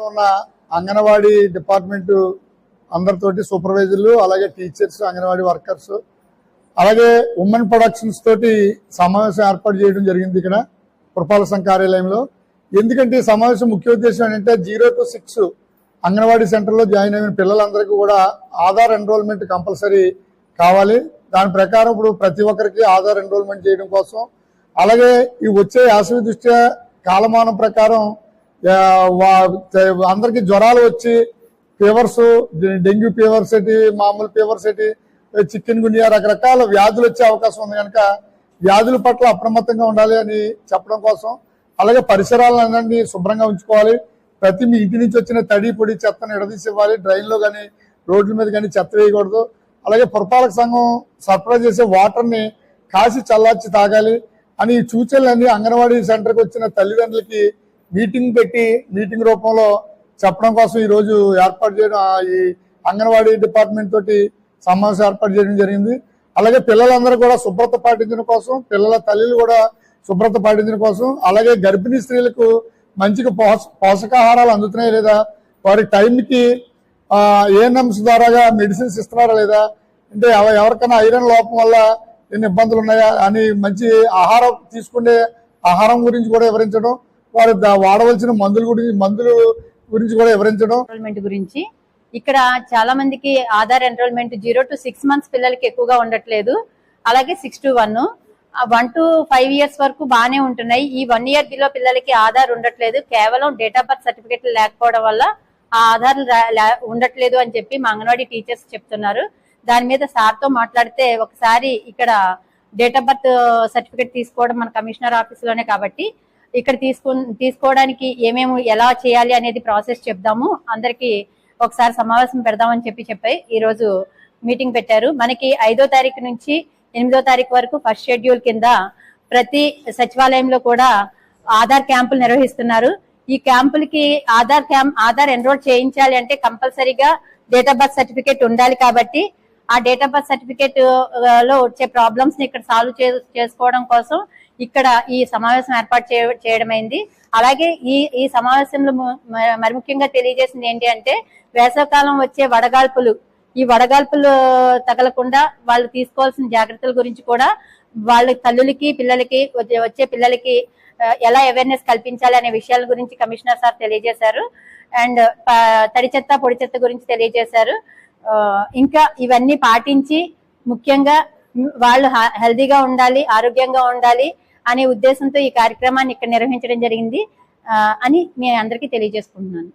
ఉన్న అంగన్వాడీ డిపార్ట్మెంట్ అందరితోటి సూపర్వైజర్లు, అలాగే టీచర్స్, అంగన్వాడీ వర్కర్స్, అలాగే ఉమెన్ ప్రొడక్షన్స్ తోటి సమావేశం ఏర్పాటు చేయడం జరిగింది ఇక్కడ పురపాలక సంఘ కార్యాలయంలో. ఎందుకంటే ఈ సమావేశం ముఖ్య ఉద్దేశం ఏంటంటే 0 to 6 అంగన్వాడీ సెంటర్లో జాయిన్ అయిన పిల్లలందరికీ కూడా ఆధార్ ఎన్రోల్మెంట్ కంపల్సరీ కావాలి. దాని ప్రకారం ఇప్పుడు ప్రతి ఒక్కరికి ఆధార్ ఎన్రోల్మెంట్ చేయడం కోసం, అలాగే ఈ వచ్చే వేసవి దృష్ట్యా కాలమానం ప్రకారం అందరికి జ్వరాలు వచ్చి ఫీవర్స్, డెంగ్యూ ఫీవర్స్ ఏంటి, మామూలు ఫీవర్స్ ఏంటి, చికెన్ గున్యా రకరకాల వ్యాధులు వచ్చే అవకాశం ఉంది కనుక వ్యాధుల పట్ల అప్రమత్తంగా ఉండాలి అని చెప్పడం కోసం, అలాగే పరిసరాలన్నీ శుభ్రంగా ఉంచుకోవాలి. ప్రతి మీ ఇంటి నుంచి వచ్చిన తడి పొడి చెత్తను ఎడదీసి ఇవ్వాలి. డ్రైన్లో కానీ రోడ్ల మీద కానీ చెత్త వేయకూడదు. అలాగే పురపాలక సంఘం సరఫరా చేసే వాటర్ని కాసి చల్లార్చి తాగాలి అని సూచనలన్నీ అంగన్వాడీ సెంటర్కి వచ్చిన తల్లిదండ్రులకి మీటింగ్ పెట్టి మీటింగ్ రూపంలో చెప్పడం కోసం ఈరోజు ఏర్పాటు చేయడం, ఈ అంగన్వాడీ డిపార్ట్మెంట్ తోటి సమావేశం ఏర్పాటు చేయడం జరిగింది. అలాగే పిల్లలందరూ కూడా శుభ్రత పాటించడం కోసం, పిల్లల తల్లులు కూడా శుభ్రత పాటించడం కోసం, అలాగే గర్భిణీ స్త్రీలకు మంచిగా పోషకాహారాలు అందుతున్నాయి లేదా, వారి టైంకి ఏఎన్ఎంస్ ద్వారాగా మెడిసిన్స్ ఇస్తున్నారా లేదా, అంటే ఎవరికైనా ఐరన్ లోపం వల్ల ఎన్ని ఇబ్బందులు ఉన్నాయా అని మంచి ఆహారం తీసుకునే ఆహారం గురించి కూడా వివరించడం, వారు వాడవలసిన మందుల గురించి కూడా వివరించడం. ఎన్రోల్మెంట్ గురించి ఇక్కడ చాలా మందికి ఆధార్ ఎన్రోల్మెంట్ 0 to 6 months పిల్లలకి ఎక్కువగా ఉండట్లేదు. అలాగే 6 to 1, 1 to 5 years వరకు బాగానే ఉంటున్నాయి. ఈ 1 year బిలో పిల్లలకి ఆధార్ ఉండట్లేదు. కేవలం డేట్ ఆఫ్ బర్త్ సర్టిఫికేట్ లేకపోవడం వల్ల ఆ ఆధార్ ఉండట్లేదు అని చెప్పి మా అంగన్వాడీ టీచర్స్ చెప్తున్నారు. దాని మీద సార్తో మాట్లాడితే ఒకసారి ఇక్కడ డేట్ ఆఫ్ బర్త్ సర్టిఫికేట్ తీసుకోవడం మన కమిషనర్ ఆఫీస్లోనే కాబట్టి ఇక్కడ తీసుకోవడానికి ఏమేమి ఎలా చేయాలి అనేది ప్రాసెస్ చెప్దాము, అందరికి ఒకసారి సమావేశం పెడదామని చెప్పి ఈ రోజు మీటింగ్ పెట్టారు. మనకి 5వ తారీఖు నుంచి 8వ తారీఖు వరకు ఫస్ట్ షెడ్యూల్ కింద ప్రతి సచివాలయంలో కూడా ఆధార్ క్యాంపులు నిర్వహిస్తున్నారు. ఈ క్యాంపులకి ఆధార్ ఎన్రోల్ చేయించాలి అంటే కంపల్సరీగా డేట్ ఆఫ్ బర్త్ సర్టిఫికేట్ ఉండాలి. కాబట్టి ఆ డేట్ ఆఫ్ బర్త్ సర్టిఫికేట్ లో వచ్చే ప్రాబ్లమ్స్ ని ఇక్కడ సాల్వ్ చేసుకోవడం కోసం ఇక్కడ ఈ సమావేశం ఏర్పాటు చేయడమైంది. అలాగే ఈ సమావేశంలో మరి ముఖ్యంగా తెలియజేసింది ఏంటి అంటే, వేసవకాలం వచ్చే ఈ వడగాల్పులు తగలకుండా వాళ్ళు తీసుకోవాల్సిన జాగ్రత్తల గురించి కూడా వాళ్ళ తల్లులకి పిల్లలకి వచ్చే పిల్లలకి ఎలా అవేర్నెస్ కల్పించాలి అనే విషయాల గురించి కమిషనర్ సార్ తెలియజేశారు. అండ్ తడి చెత్త పొడి చెత్త గురించి తెలియజేశారు. ఇంకా ఇవన్నీ పాటించి ముఖ్యంగా వాళ్ళు హెల్దీగా ఉండాలి, ఆరోగ్యంగా ఉండాలి అనే ఉద్దేశంతో ఈ కార్యక్రమాన్ని ఇక్కడ నిర్వహించడం జరిగింది అని మీ అందరికీ తెలియజేసుకుంటున్నాను.